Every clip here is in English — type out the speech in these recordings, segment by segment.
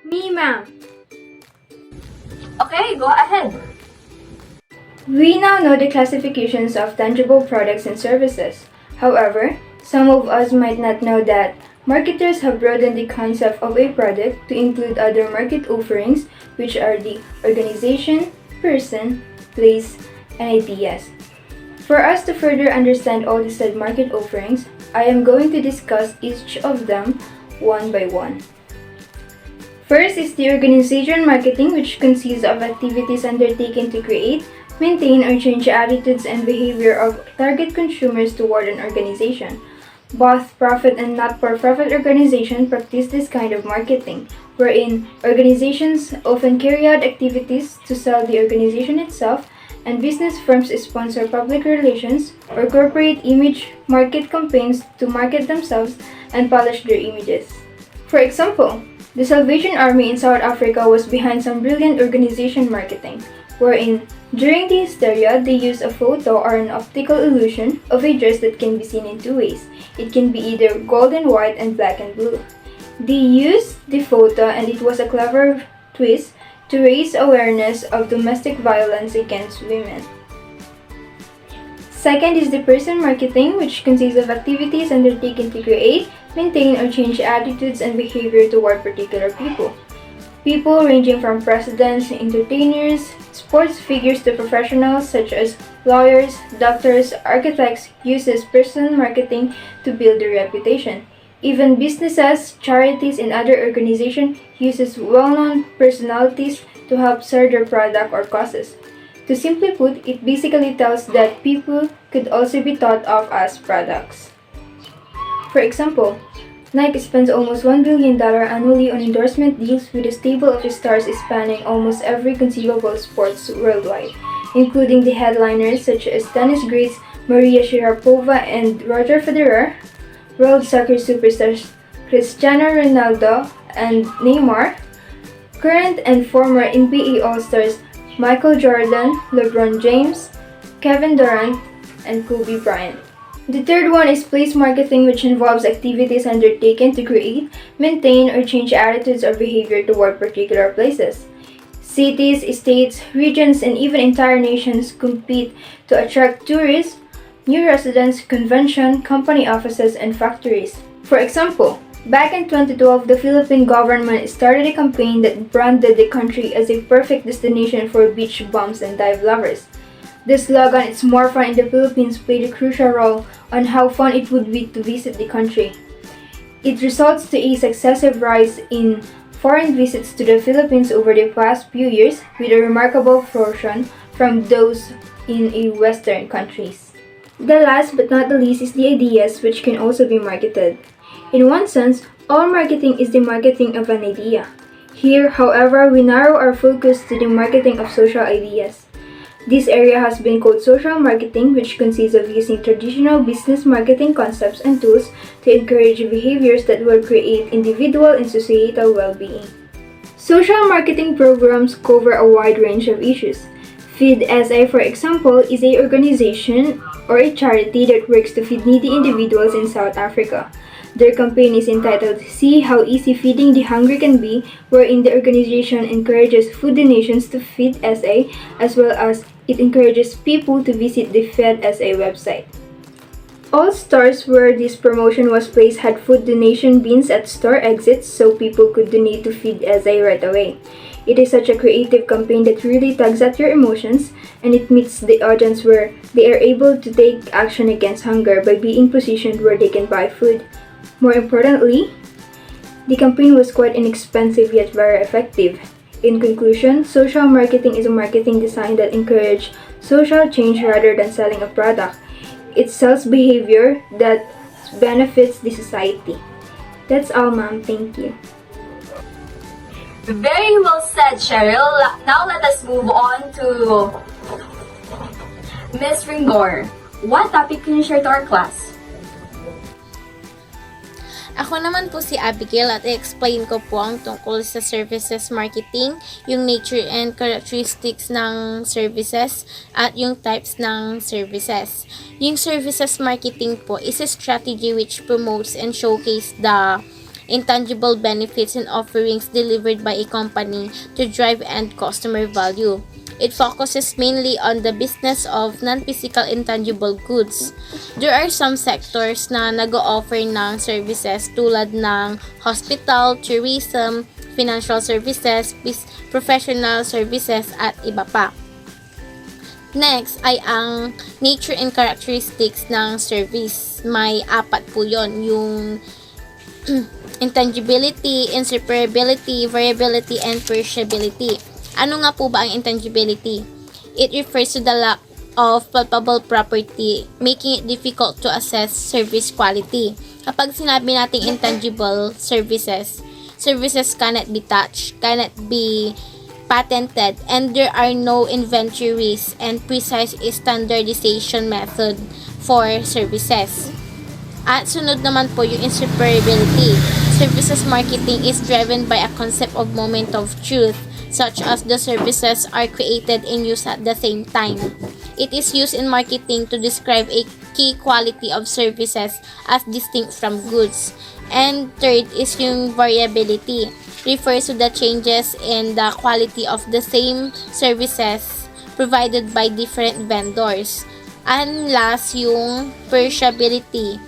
Me, ma'am. Okay, go ahead. We now know the classifications of tangible products and services. However, some of us might not know that marketers have broadened the concept of a product to include other market offerings, which are the organization, person, place, and ideas. For us to further understand all these said market offerings, I am going to discuss each of them one by one. First is the organization marketing, which consists of activities undertaken to create, maintain, or change attitudes and behavior of target consumers toward an organization. Both profit and not-for-profit organizations practice this kind of marketing, wherein organizations often carry out activities to sell the organization itself, and business firms sponsor public relations or corporate image market campaigns to market themselves and polish their images. For example, the Salvation Army in South Africa was behind some brilliant organization marketing, wherein during the hysteria they used a photo or an optical illusion of a dress that can be seen in two ways. It can be either gold and white and black and blue. They used the photo, and it was a clever twist to raise awareness of domestic violence against women. Second is the person marketing, which consists of activities undertaken to create, maintain, or change attitudes and behavior toward particular people. People ranging from presidents, entertainers, sports figures to professionals such as lawyers, doctors, architects uses person marketing to build their reputation. Even businesses, charities, and other organizations uses well-known personalities to help sell their product or causes. To simply put, it basically tells that people could also be thought of as products. For example, Nike spends almost $1 billion annually on endorsement deals with a stable of stars spanning almost every conceivable sports worldwide, including the headliners such as tennis greats Maria Sharapova and Roger Federer, world soccer superstars Cristiano Ronaldo and Neymar, current and former NBA All-Stars Michael Jordan, LeBron James, Kevin Durant, and Kobe Bryant. The third one is place marketing, which involves activities undertaken to create, maintain, or change attitudes or behavior toward particular places. Cities, states, regions, and even entire nations compete to attract tourists, new residents, convention, company offices, and factories. For example, back in 2012, the Philippine government started a campaign that branded the country as a perfect destination for beach bums and dive lovers. The slogan "It's more fun in the Philippines" played a crucial role on how fun it would be to visit the country. It results to a successive rise in foreign visits to the Philippines over the past few years, with a remarkable portion from those in Western countries. The last but not the least is the ideas, which can also be marketed. In one sense, all marketing is the marketing of an idea. Here, however, we narrow our focus to the marketing of social ideas. This area has been called social marketing, which consists of using traditional business marketing concepts and tools to encourage behaviors that will create individual and societal well-being. Social marketing programs cover a wide range of issues. Feed SA, for example, is an organization or a charity that works to feed needy individuals in South Africa. Their campaign is entitled "See How Easy Feeding the Hungry Can Be," wherein the organization encourages food donations to Feed SA, as well as it encourages people to visit the Feed SA website. All stores where this promotion was placed had food donation bins at store exits so people could donate to Feed SA right away. It is such a creative campaign that really tugs at your emotions, and it meets the audience where they are able to take action against hunger by being positioned where they can buy food. More importantly, the campaign was quite inexpensive yet very effective. In conclusion, social marketing is a marketing design that encourages social change rather than selling a product. It sells behavior that benefits the society. That's all, ma'am. Thank you. Very well said, Cheryl. Now let us move on to Miss Ringor. What topic can you share to our class? Ako naman po si Abigail at i-explain ko po ang tungkol sa services marketing, yung nature and characteristics ng services, at yung types ng services. Yung services marketing po is a strategy which promotes and showcase the intangible benefits and offerings delivered by a company to drive end customer value. It focuses mainly on the business of non-physical intangible goods. There are some sectors na nag-o-offer ng services tulad ng hospital, tourism, financial services, professional services, at iba pa. Next ay ang nature and characteristics ng service. May 4 po yon, yung intangibility, inseparability, variability, and perishability. Ano nga po ba ang intangibility? It refers to the lack of palpable property, making it difficult to assess service quality. Kapag sinabi nating intangible services, services cannot be touched, cannot be patented, and there are no inventories and precise standardization method for services. At sunod naman po yung inseparability. Services marketing is driven by a concept of moment of truth, such as the services are created and used at the same time. It is used in marketing to describe a key quality of services as distinct from goods. And third is yung variability. Refers to the changes in the quality of the same services provided by different vendors. And last, yung perishability.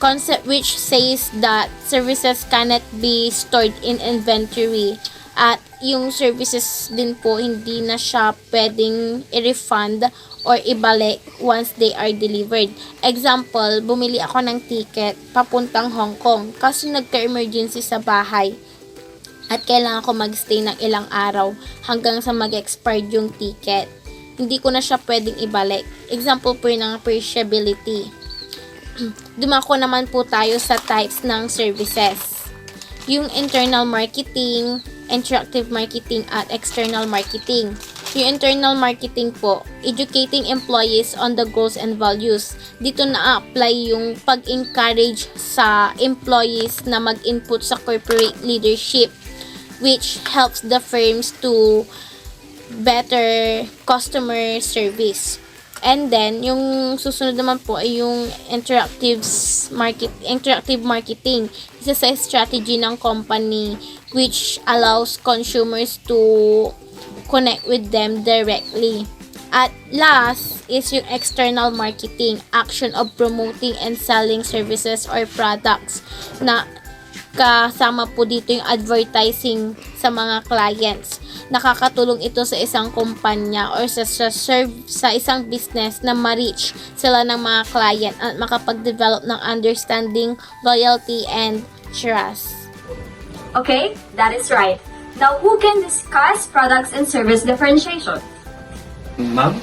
Concept which says that services cannot be stored in inventory. At yung services din po, hindi na siya pwedeng i-refund or ibalik once they are delivered. Example, bumili ako ng ticket papuntang Hong Kong kasi nagka-emergency sa bahay at kailangan ko magstay ng ilang araw hanggang sa mag-expire yung ticket. Hindi ko na siya pwedeng ibalik. Example po yun ng perishability. Dumako naman po tayo sa types ng services. Yung internal marketing, interactive marketing, at external marketing. Yung internal marketing po, educating employees on the goals and values. Dito na-apply yung pag-encourage sa employees na mag-input sa corporate leadership, which helps the firms to better customer service. And then, yung susunod naman po ay yung interactive marketing. Isa sa strategy ng company which allows consumers to connect with them directly. At last is yung external marketing, action of promoting and selling services or products, na kasama po dito yung advertising sa mga clients. Nakakatulong ito sa isang kumpanya or sa isang business na ma-reach sila ng mga client at makapag-develop ng understanding, loyalty, and trust. Okay, that is right. Now, who can discuss products and service differentiation? Ma'am,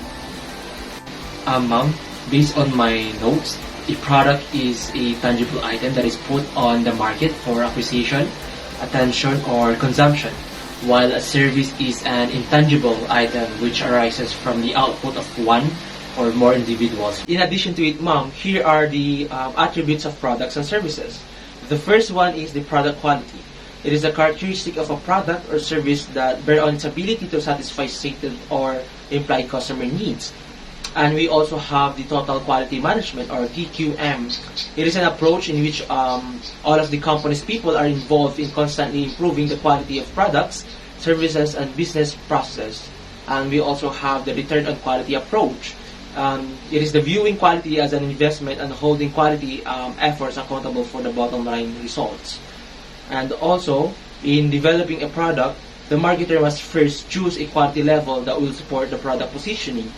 based on my notes, a product is a tangible item that is put on the market for acquisition, attention, or consumption, while a service is an intangible item which arises from the output of one or more individuals. In addition to it, ma'am, here are the attributes of products and services. The first one is the product quality. It is a characteristic of a product or service that bear on its ability to satisfy stated or implied customer needs. And we also have the total quality management, or TQM. It is an approach in which all of the company's people are involved in constantly improving the quality of products, services, and business processes. And we also have the return on quality approach. It is the viewing quality as an investment and holding quality efforts accountable for the bottom line results. And also, in developing a product, the marketer must first choose a quality level that will support the product positioning.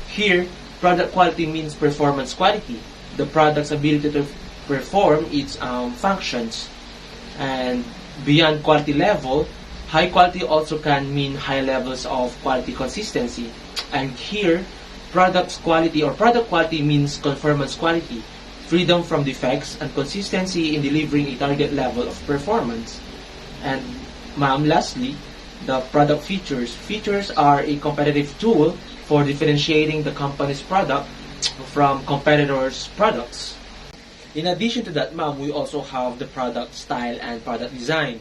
Here, product quality means performance quality, the product's ability to perform its functions. And beyond quality level, high quality also can mean high levels of quality consistency. And here, product quality means conformance quality, freedom from defects, and consistency in delivering a target level of performance. And ma'am, lastly, the product features. Features are a competitive tool for differentiating the company's product from competitors' products. In addition to that, ma'am, we also have the product style and product design.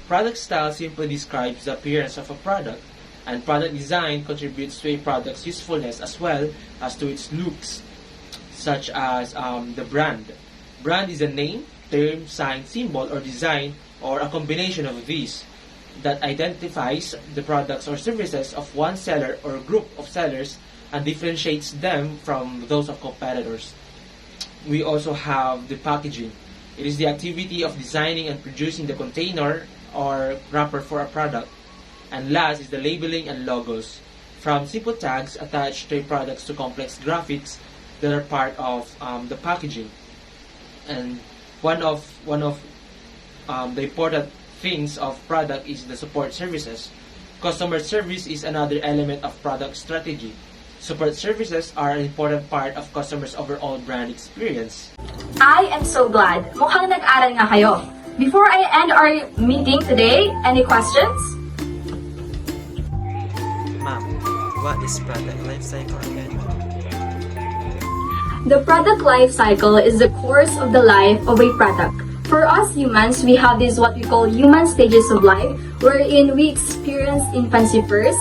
Product style simply describes the appearance of a product, and product design contributes to a product's usefulness as well as to its looks, such as the brand. Brand is a name, term, sign, symbol, or design, or a combination of these that identifies the products or services of one seller or group of sellers and differentiates them from those of competitors. We also have the packaging. It is the activity of designing and producing the container or wrapper for a product. And last is the labeling and logos. From simple tags attached to products to complex graphics that are part of the packaging. And one of the important things of product is the support services. Customer service is another element of product strategy. Support services are an important part of customers' overall brand experience. I am so glad. Mukhang nag-aral nga kayo. Before I end our meeting today, any questions? Ma'am, what is product life cycle again? The product life cycle is the course of the life of a product. For us humans, we have this what we call human stages of life, wherein we experience infancy first,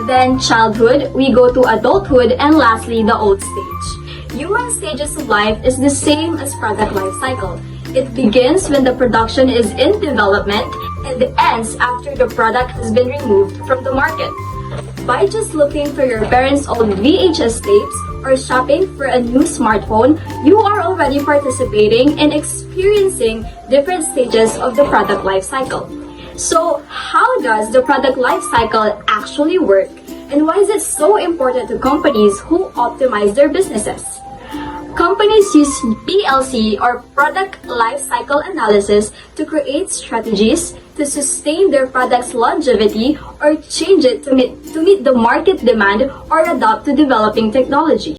then childhood, we go to adulthood, and lastly, the old stage. Human stages of life is the same as product life cycle. It begins when the production is in development and ends after the product has been removed from the market. By just looking for your parents' old VHS tapes or shopping for a new smartphone, you are already participating and experiencing different stages of the product life cycle. So, how does the product life cycle actually work? And why is it so important to companies who optimize their businesses? Companies use PLC or product life cycle analysis to create strategies to sustain their product's longevity or change it to meet the market demand or adapt to developing technology.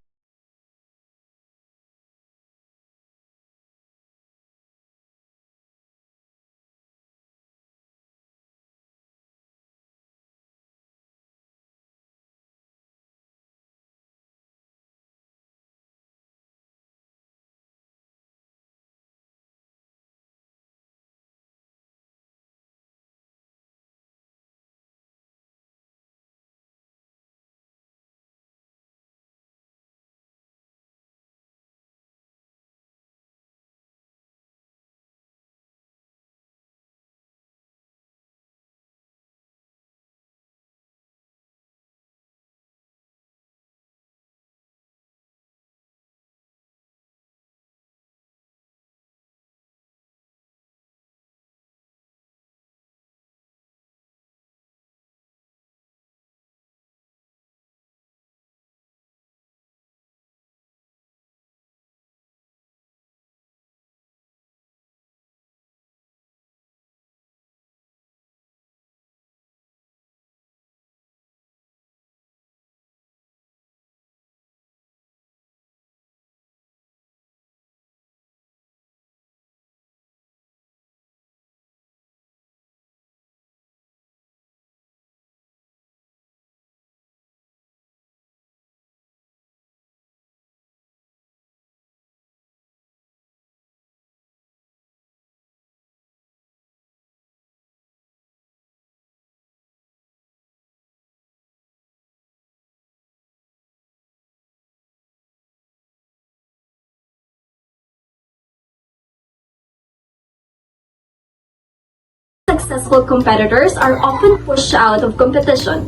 Successful competitors are often pushed out of competition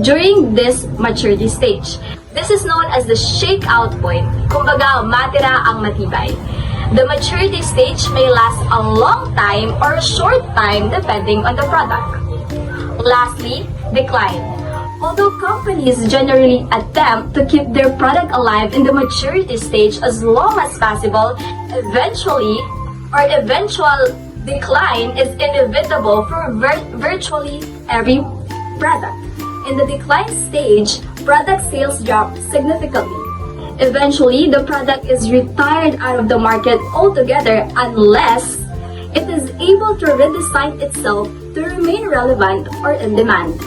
during this maturity stage. This is known as the shakeout point. Kumbaga, matira ang matibay. The maturity stage may last a long time or a short time depending on the product. Lastly, decline. Although companies generally attempt to keep their product alive in the maturity stage as long as possible, eventual decline is inevitable for virtually every product. In the decline stage, product sales drop significantly. Eventually, the product is retired out of the market altogether unless it is able to redesign itself to remain relevant or in demand.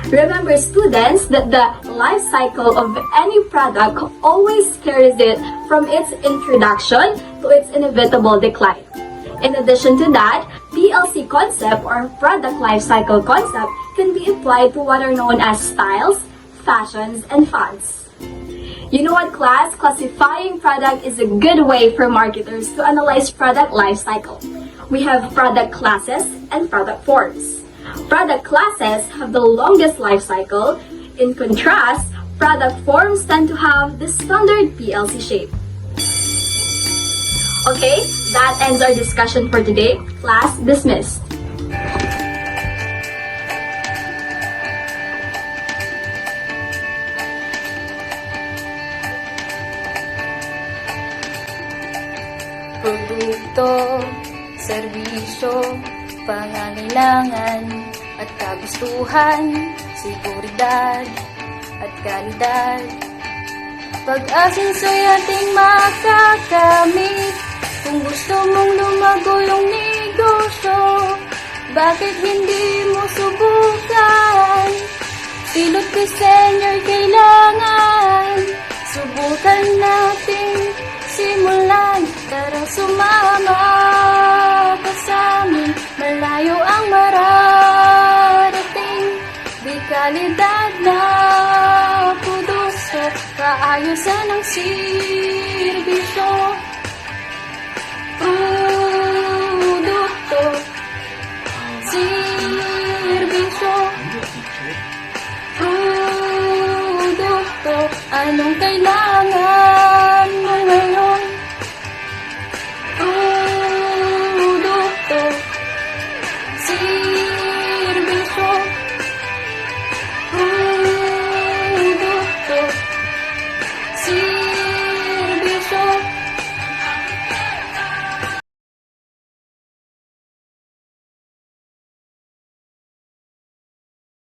Remember, students, that the life cycle of any product always carries it from its introduction to its inevitable decline. In addition to that, PLC concept or product life cycle concept can be applied to what are known as styles, fashions, and fads. You know what, class? Classifying product is a good way for marketers to analyze product life cycle. We have product classes and product forms. Product classes have the longest life cycle. In contrast, product forms tend to have the standard PLC shape. Okay, that ends our discussion for today. Class dismissed. Produkto, serbisyo, pangangailangan at kagustuhan, seguridad at kalidad. Pag-asenso'y ating makakamit. Kung gusto mong lumago yung negosyo, bakit hindi mo subukan? Pilot designer kailangan, subukan natin simulan. Tara sumama ka sa amin, malayo ang mararating. Di kalidad na produkto, kaayusan ng serbisyo. Produkto, serbisyo. Produkto, anong kailangan?